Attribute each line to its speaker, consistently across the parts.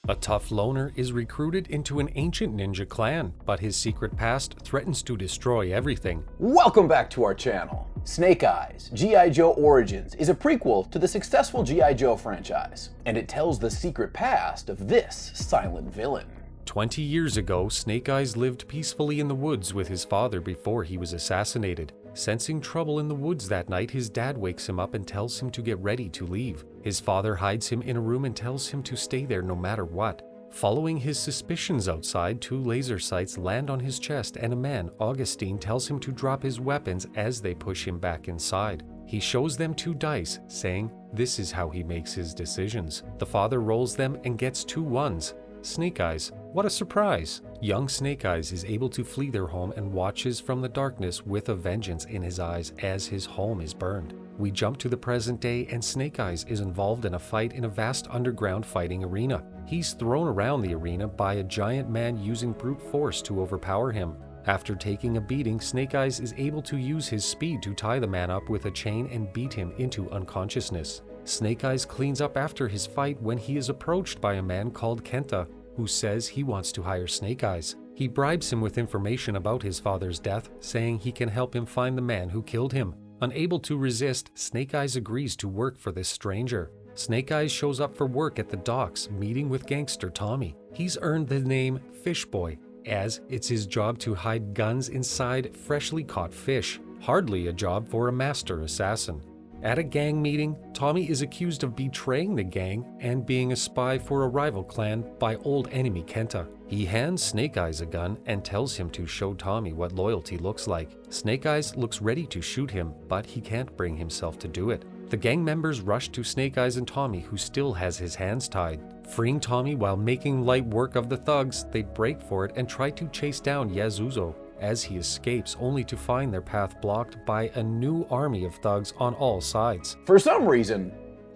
Speaker 1: A tough loner is recruited into an ancient ninja clan, but his secret past threatens to destroy everything.
Speaker 2: Welcome back to our channel. Snake Eyes, G.I. Joe Origins is a prequel to the successful G.I. Joe franchise, and it tells the secret past of this silent villain.
Speaker 1: 20 years ago, Snake Eyes lived peacefully in the woods with his father before he was assassinated. Sensing trouble in the woods that night, his dad wakes him up and tells him to get ready to leave. His father hides him in a room and tells him to stay there no matter what. Following his suspicions outside, 2 laser sights land on his chest and a man, Augustine, tells him to drop his weapons as they push him back inside. He shows them 2 dice, saying this is how he makes his decisions. The father rolls them and gets 2 1s. Snake Eyes, what a surprise! Young Snake Eyes is able to flee their home and watches from the darkness with a vengeance in his eyes as his home is burned. We jump to the present day and Snake Eyes is involved in a fight in a vast underground fighting arena. He's thrown around the arena by a giant man using brute force to overpower him. After taking a beating, Snake Eyes is able to use his speed to tie the man up with a chain and beat him into unconsciousness. Snake Eyes cleans up after his fight when he is approached by a man called Kenta, who says he wants to hire Snake Eyes. He bribes him with information about his father's death, saying he can help him find the man who killed him. Unable to resist, Snake Eyes agrees to work for this stranger. Snake Eyes shows up for work at the docks, meeting with gangster Tommy. He's earned the name Fish Boy, as it's his job to hide guns inside freshly caught fish. Hardly a job for a master assassin. At a gang meeting, Tommy is accused of betraying the gang and being a spy for a rival clan by old enemy Kenta. He hands Snake Eyes a gun and tells him to show Tommy what loyalty looks like. Snake Eyes looks ready to shoot him, but he can't bring himself to do it. The gang members rush to Snake Eyes and Tommy, who still has his hands tied. Freeing Tommy while making light work of the thugs, they break for it and try to chase down Yazuzo, as he escapes only to find their path blocked by a new army of thugs on all sides.
Speaker 2: For some reason,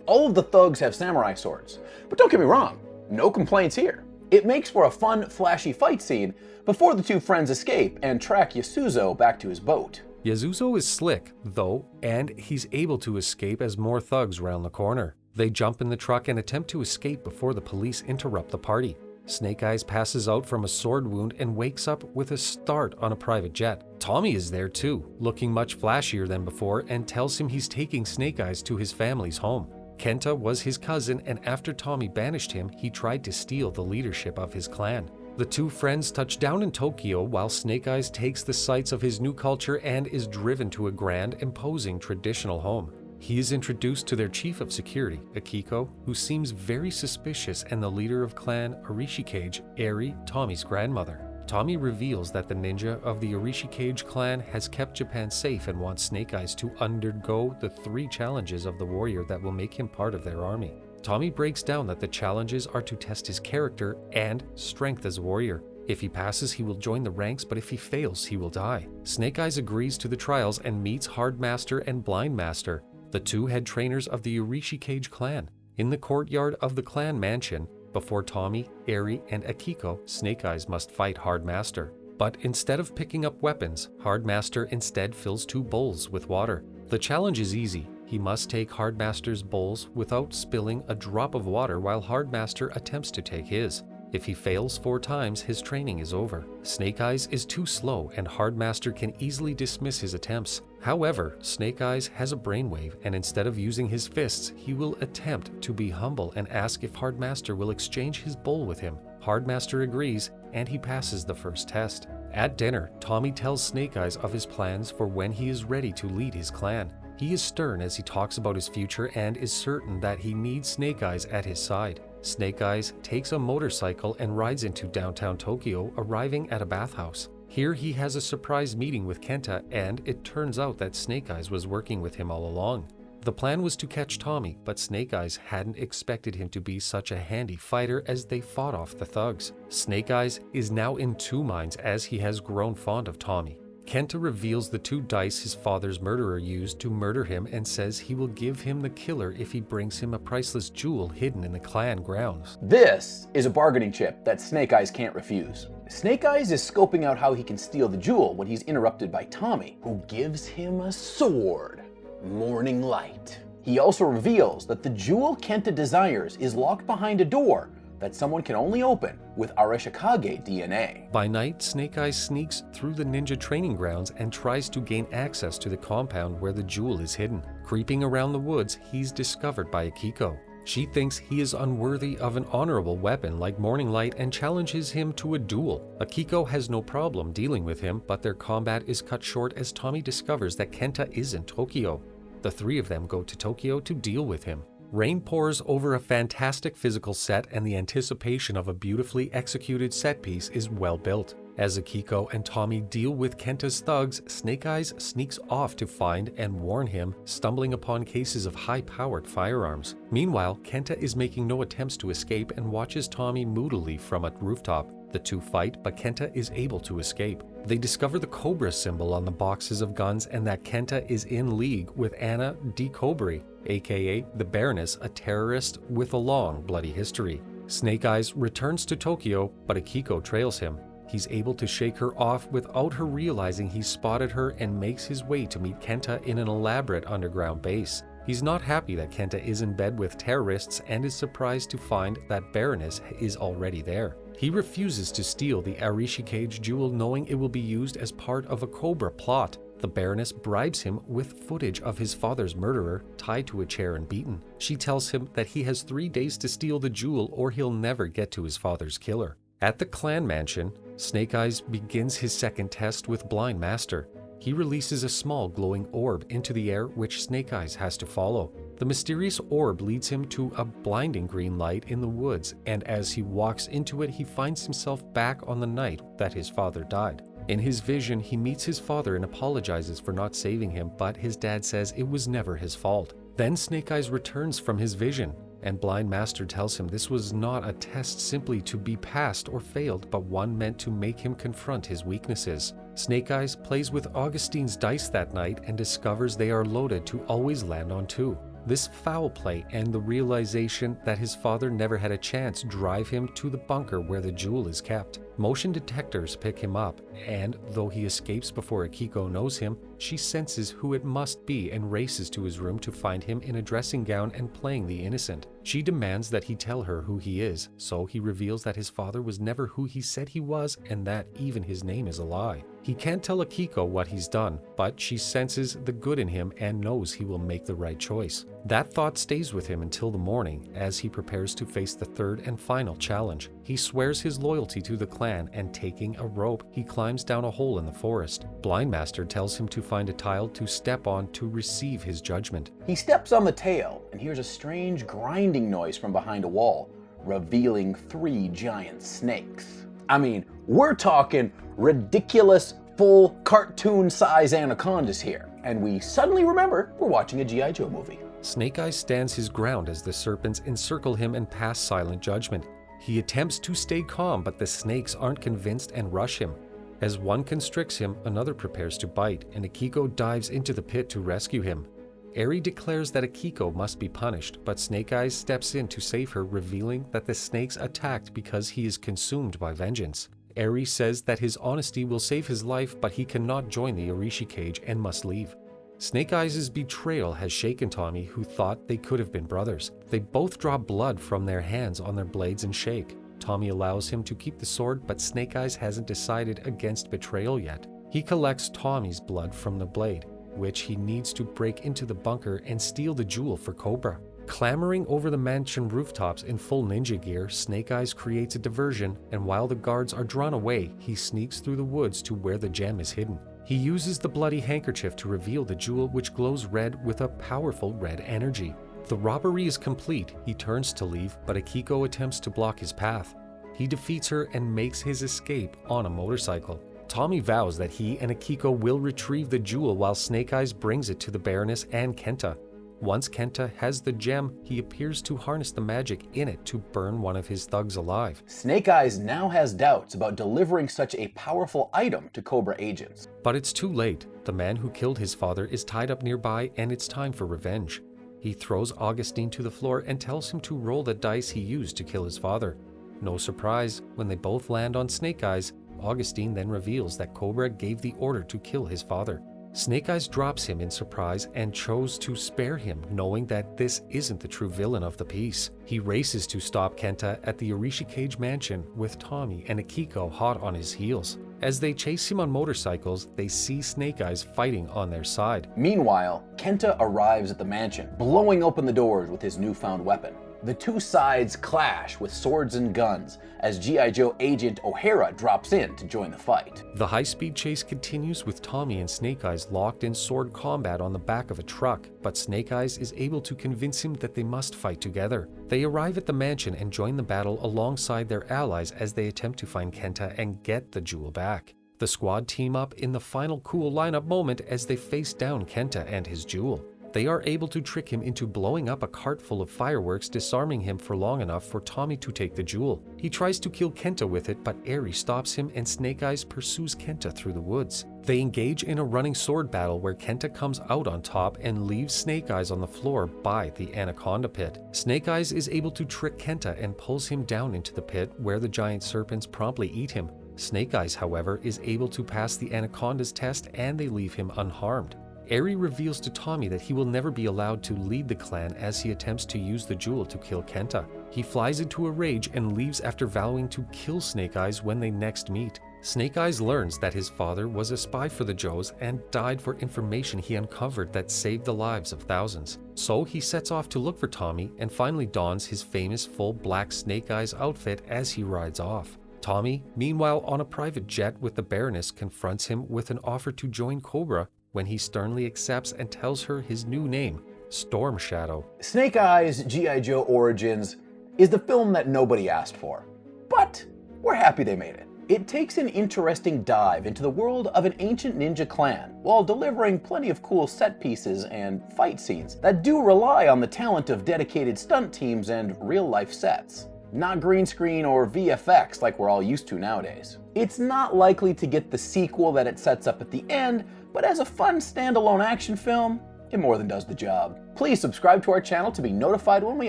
Speaker 2: all of the thugs have samurai swords. But don't get me wrong, no complaints here. It makes for a fun, flashy fight scene before the 2 friends escape and track Yasuzo back to his boat.
Speaker 1: Yazuzo is slick, though, and he's able to escape as more thugs round the corner. They jump in the truck and attempt to escape before the police interrupt the party. Snake Eyes passes out from a sword wound and wakes up with a start on a private jet. Tommy is there too, looking much flashier than before, and tells him he's taking Snake Eyes to his family's home. Kenta was his cousin, and after Tommy banished him, he tried to steal the leadership of his clan. The 2 friends touch down in Tokyo while Snake Eyes takes the sights of his new culture and is driven to a grand, imposing traditional home. He is introduced to their chief of security, Akiko, who seems very suspicious, and the leader of clan Arishikage, Eri, Tommy's grandmother. Tommy reveals that the ninja of the Arishikage clan has kept Japan safe and wants Snake Eyes to undergo the 3 challenges of the warrior that will make him part of their army. Tommy breaks down that the challenges are to test his character and strength as a warrior. If he passes, he will join the ranks, but if he fails, he will die. Snake Eyes agrees to the trials and meets Hard Master and Blind Master, the 2 head trainers of the Arishikage clan. In the courtyard of the clan mansion, before Tommy, Eri, and Akiko, Snake Eyes must fight Hard Master. But instead of picking up weapons, Hard Master instead fills 2 bowls with water. The challenge is easy. He must take Hard Master's bowls without spilling a drop of water while Hard Master attempts to take his. If he fails 4 times, his training is over. Snake Eyes is too slow and Hard Master can easily dismiss his attempts. However, Snake Eyes has a brainwave, and instead of using his fists, he will attempt to be humble and ask if Hard Master will exchange his bowl with him. Hard Master agrees, and he passes the first test. At dinner, Tommy tells Snake Eyes of his plans for when he is ready to lead his clan. He is stern as he talks about his future and is certain that he needs Snake Eyes at his side. Snake Eyes takes a motorcycle and rides into downtown Tokyo, arriving at a bathhouse. Here he has a surprise meeting with Kenta, and it turns out that Snake Eyes was working with him all along. The plan was to catch Tommy, but Snake Eyes hadn't expected him to be such a handy fighter as they fought off the thugs. Snake Eyes is now in 2 minds as he has grown fond of Tommy. Kenta reveals the 2 dice his father's murderer used to murder him and says he will give him the killer if he brings him a priceless jewel hidden in the clan grounds.
Speaker 2: This is a bargaining chip that Snake Eyes can't refuse. Snake Eyes is scoping out how he can steal the jewel when he's interrupted by Tommy, who gives him a sword, Morning Light. He also reveals that the jewel Kenta desires is locked behind a door that someone can only open with Arashikage DNA.
Speaker 1: By night, Snake Eyes sneaks through the ninja training grounds and tries to gain access to the compound where the jewel is hidden. Creeping around the woods, he's discovered by Akiko. She thinks he is unworthy of an honorable weapon like Morning Light and challenges him to a duel. Akiko has no problem dealing with him, but their combat is cut short as Tommy discovers that Kenta isn't Tokyo. The three of them go to Tokyo to deal with him. Rain pours over a fantastic physical set, and the anticipation of a beautifully executed set piece is well built. As Akiko and Tommy deal with Kenta's thugs, Snake Eyes sneaks off to find and warn him, stumbling upon cases of high-powered firearms. Meanwhile, Kenta is making no attempts to escape and watches Tommy moodily from a rooftop. The two fight, but Kenta is able to escape. They discover the Cobra symbol on the boxes of guns and that Kenta is in league with Anna DeCobri, aka the Baroness, a terrorist with a long, bloody history. Snake Eyes returns to Tokyo, but Akiko trails him. He's able to shake her off without her realizing he's spotted her and makes his way to meet Kenta in an elaborate underground base. He's not happy that Kenta is in bed with terrorists and is surprised to find that Baroness is already there. He refuses to steal the Arashikage jewel, knowing it will be used as part of a Cobra plot. The Baroness bribes him with footage of his father's murderer tied to a chair and beaten. She tells him that he has 3 days to steal the jewel or he'll never get to his father's killer. At the clan mansion, Snake Eyes begins his second test with Blind Master. He releases a small glowing orb into the air which Snake Eyes has to follow. The mysterious orb leads him to a blinding green light in the woods, and as he walks into it, he finds himself back on the night that his father died. In his vision, he meets his father and apologizes for not saving him, but his dad says it was never his fault. Then Snake Eyes returns from his vision, and Blind Master tells him this was not a test simply to be passed or failed, but one meant to make him confront his weaknesses. Snake Eyes plays with Augustine's dice that night and discovers they are loaded to always land on 2. This foul play and the realization that his father never had a chance drive him to the bunker where the jewel is kept. Motion detectors pick him up, and though he escapes before Akiko knows him, she senses who it must be and races to his room to find him in a dressing gown and playing the innocent. She demands that he tell her who he is, so he reveals that his father was never who he said he was and that even his name is a lie. He can't tell Akiko what he's done, but she senses the good in him and knows he will make the right choice. That thought stays with him until the morning as he prepares to face the third and final challenge. He swears his loyalty to the clan and taking a rope, he climbs down a hole in the forest. Blind Master tells him to find a tile to step on to receive his judgment.
Speaker 2: He steps on the tail and hears a strange grinding noise from behind a wall, revealing 3 giant snakes. I mean, we're talking ridiculous, full cartoon-size anacondas here, and we suddenly remember we're watching a G.I. Joe movie.
Speaker 1: Snake Eyes stands his ground as the serpents encircle him and pass silent judgment. He attempts to stay calm, but the snakes aren't convinced and rush him. As one constricts him, another prepares to bite, and Akiko dives into the pit to rescue him. Eri declares that Akiko must be punished, but Snake Eyes steps in to save her, revealing that the snakes attacked because he is consumed by vengeance. Eri says that his honesty will save his life, but he cannot join the Arashikage and must leave. Snake Eyes' betrayal has shaken Tommy, who thought they could have been brothers. They both draw blood from their hands on their blades and shake. Tommy allows him to keep the sword, but Snake Eyes hasn't decided against betrayal yet. He collects Tommy's blood from the blade, which he needs to break into the bunker and steal the jewel for Cobra. Clambering over the mansion rooftops in full ninja gear, Snake Eyes creates a diversion, and while the guards are drawn away, he sneaks through the woods to where the gem is hidden. He uses the bloody handkerchief to reveal the jewel, which glows red with a powerful red energy. The robbery is complete. He turns to leave, but Akiko attempts to block his path. He defeats her and makes his escape on a motorcycle. Tommy vows that he and Akiko will retrieve the jewel while Snake Eyes brings it to the Baroness and Kenta. Once Kenta has the gem, he appears to harness the magic in it to burn one of his thugs alive.
Speaker 2: Snake Eyes now has doubts about delivering such a powerful item to Cobra agents.
Speaker 1: But it's too late. The man who killed his father is tied up nearby, and it's time for revenge. He throws Augustine to the floor and tells him to roll the dice he used to kill his father. No surprise, when they both land on Snake Eyes, Augustine then reveals that Cobra gave the order to kill his father. Snake Eyes drops him in surprise and chose to spare him, knowing that this isn't the true villain of the piece. He races to stop Kenta at the Arishi Cage mansion with Tommy and Akiko hot on his heels. As they chase him on motorcycles, they see Snake Eyes fighting on their side.
Speaker 2: Meanwhile, Kenta arrives at the mansion, blowing open the doors with his newfound weapon. The two sides clash with swords and guns as G.I. Joe agent O'Hara drops in to join the fight.
Speaker 1: The high-speed chase continues with Tommy and Snake Eyes locked in sword combat on the back of a truck, but Snake Eyes is able to convince him that they must fight together. They arrive at the mansion and join the battle alongside their allies as they attempt to find Kenta and get the jewel back. The squad team up in the final cool lineup moment as they face down Kenta and his jewel. They are able to trick him into blowing up a cart full of fireworks, disarming him for long enough for Tommy to take the jewel. He tries to kill Kenta with it, but Eri stops him and Snake Eyes pursues Kenta through the woods. They engage in a running sword battle where Kenta comes out on top and leaves Snake Eyes on the floor by the Anaconda Pit. Snake Eyes is able to trick Kenta and pulls him down into the pit where the giant serpents promptly eat him. Snake Eyes, however, is able to pass the Anaconda's test and they leave him unharmed. Eri reveals to Tommy that he will never be allowed to lead the clan as he attempts to use the jewel to kill Kenta. He flies into a rage and leaves after vowing to kill Snake Eyes when they next meet. Snake Eyes learns that his father was a spy for the Joes and died for information he uncovered that saved the lives of thousands. So he sets off to look for Tommy and finally dons his famous full black Snake Eyes outfit as he rides off. Tommy, meanwhile on a private jet with the Baroness, confronts him with an offer to join Cobra when he sternly accepts and tells her his new name, Storm Shadow.
Speaker 2: Snake Eyes G.I. Joe Origins is the film that nobody asked for, but we're happy they made it. It takes an interesting dive into the world of an ancient ninja clan while delivering plenty of cool set pieces and fight scenes that do rely on the talent of dedicated stunt teams and real-life sets. Not green screen or VFX like we're all used to nowadays. It's not likely to get the sequel that it sets up at the end, but as a fun standalone action film, it more than does the job. Please subscribe to our channel to be notified when we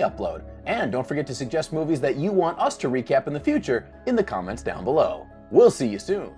Speaker 2: upload, and don't forget to suggest movies that you want us to recap in the future in the comments down below. We'll see you soon.